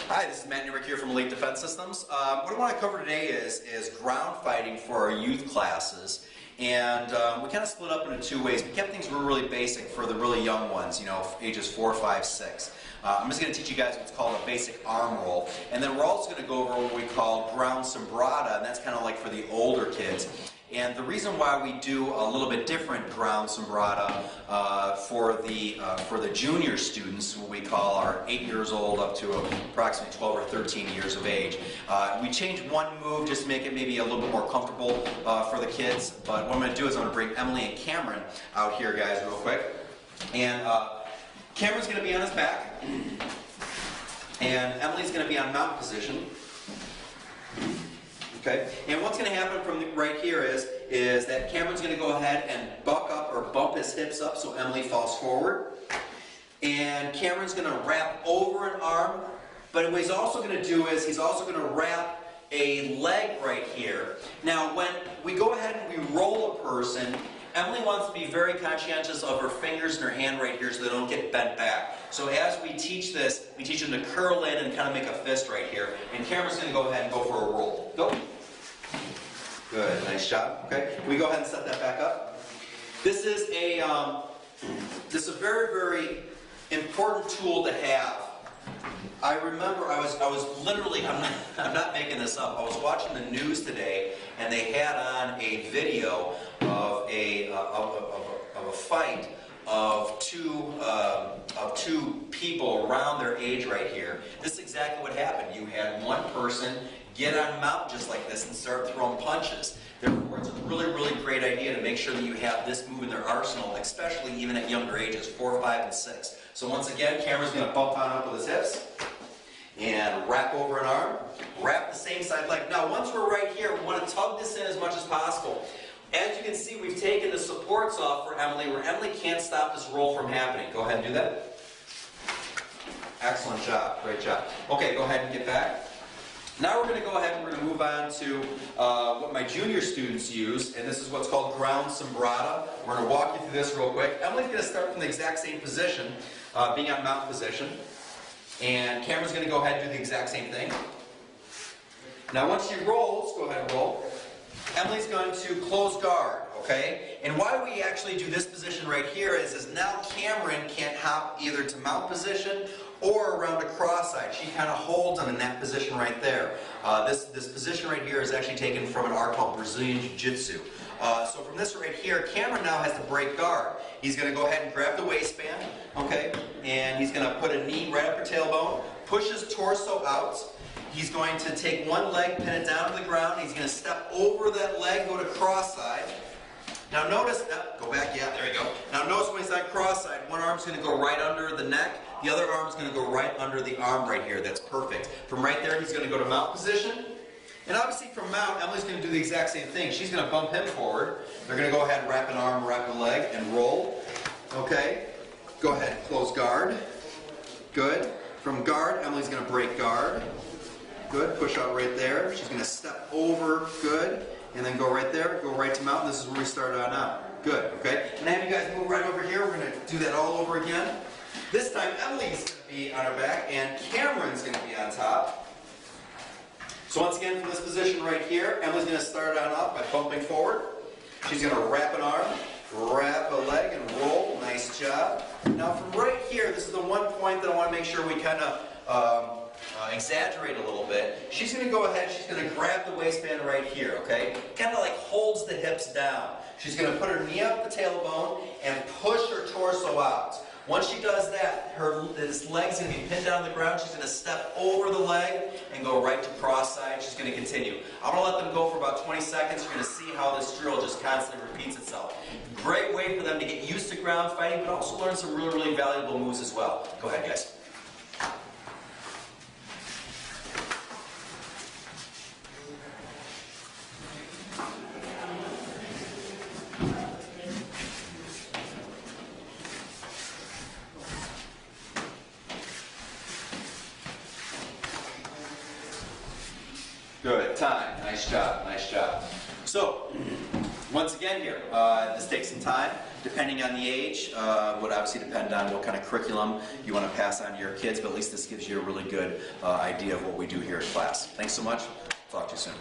Hi, this is Matt Newrick here from Elite Defense Systems. What I want to cover today is ground fighting for our youth classes. And we kind of split up into two ways. We kept things really basic for the really young ones, you know, ages 4, 5, 6. I'm just going to teach you guys what's called a basic arm roll. And then we're also going to go over what we call ground Sumbrada, and that's kind of like for the older kids. And the reason why we do a little bit different ground Sumbrada for the junior students, what we call our 8 years old up to approximately 12 or 13 years of age. We changed one move just to make it maybe a little bit more comfortable for the kids. But what I'm going to do is I'm going to bring Emily and Cameron out here, guys, real quick. And Cameron's going to be on his back, and Emily's going to be on mount position. Okay, and what's going to happen from right here is that Cameron's going to go ahead and buck up or bump his hips up so Emily falls forward. And Cameron's going to wrap over an arm, but what he's also going to do is he's also going to wrap a leg right here. Now when we go ahead and we roll a person, Emily wants to be very conscientious of her fingers and her hand right here so they don't get bent back. So as we teach this, we teach them to curl in and kind of make a fist right here. And Cameron's going to go ahead and go for a roll. Go. Good, nice job. Okay, we go ahead and set that back up. This is a very important tool to have. I remember I was literally, I'm not making this up. I was watching the news today, and they had on a video of a fight of two people around their age right here. This is exactly what happened. You had one person get on mount just like this and start throwing punches. Therefore, it's a really great idea to make sure that you have this move in their arsenal, especially even at younger ages, 4, 5, and 6. So once again, Cameron's going to bump on up with his hips and wrap over an arm, wrap the same side leg. Now, once we're right here, we want to tug this in as much as possible. As you can see, we've taken the supports off for Emily, where Emily can't stop this roll from happening. Go ahead and do that. Excellent job. Great job. Okay, go ahead and get back. Now we're going to go ahead and we're going to move on to what my junior students use, and this is what's called ground Sumbrada. We're going to walk you through this real quick. Emily's going to start from the exact same position, being on mount position, and Cameron's going to go ahead and do the exact same thing. Now once she rolls, go ahead and roll. Emily's going to close guard, okay? And why we actually do this position right here is now Cameron can't hop either to mount position or around a cross-side. She kind of holds them in that position right there. This position right here is actually taken from an art called Brazilian Jiu-Jitsu. So from this right here, Cameron now has to break guard. He's going to go ahead and grab the waistband, okay? And he's going to put a knee right up her tailbone, push his torso out. He's going to take one leg, pin it down to the ground. He's going to step over that leg, go to cross-side. Now notice, go back, yeah, there you go. Now notice when he's on cross-side, one arm's going to go right under the neck, the other arm's going to go right under the arm right here. That's perfect. From right there, he's going to go to mount position. And obviously from mount, Emily's going to do the exact same thing. She's going to bump him forward. They're going to go ahead and wrap an arm, wrap a leg, and roll. Okay, go ahead, close guard. Good. From guard, Emily's going to break guard. Good, push out right there. She's going to step over, good, and then go right there, go right to mount. This is where we started on out. Good, okay? And have you guys move right over here. We're going to do that all over again. This time, Emily's going to be on her back, and Cameron's going to be on top. So once again, from this position right here, Emily's going to start on up by bumping forward. She's going to wrap an arm, wrap a leg, and roll. Nice job. Now from right here, this is the one point that I want to make sure we kind of exaggerate a little bit. She's going to go ahead, she's going to grab the waistband right here, okay? Kind of like holds the hips down. She's going to put her knee up the tailbone and push her torso out. Once she does that, this leg's going to be pinned down to the ground. She's going to step over the leg and go right to cross-side. She's going to continue. I'm going to let them go for about 20 seconds. You're going to see how this drill just constantly repeats itself. Great way for them to get used to ground fighting, but also learn some really valuable moves as well. Go ahead, guys. Good, time. Nice job, nice job. So, once again here, this takes some time. depending on the age, would obviously depend on what kind of curriculum you want to pass on to your kids, but at least this gives you a really good idea of what we do here in class. Thanks so much. Talk to you soon.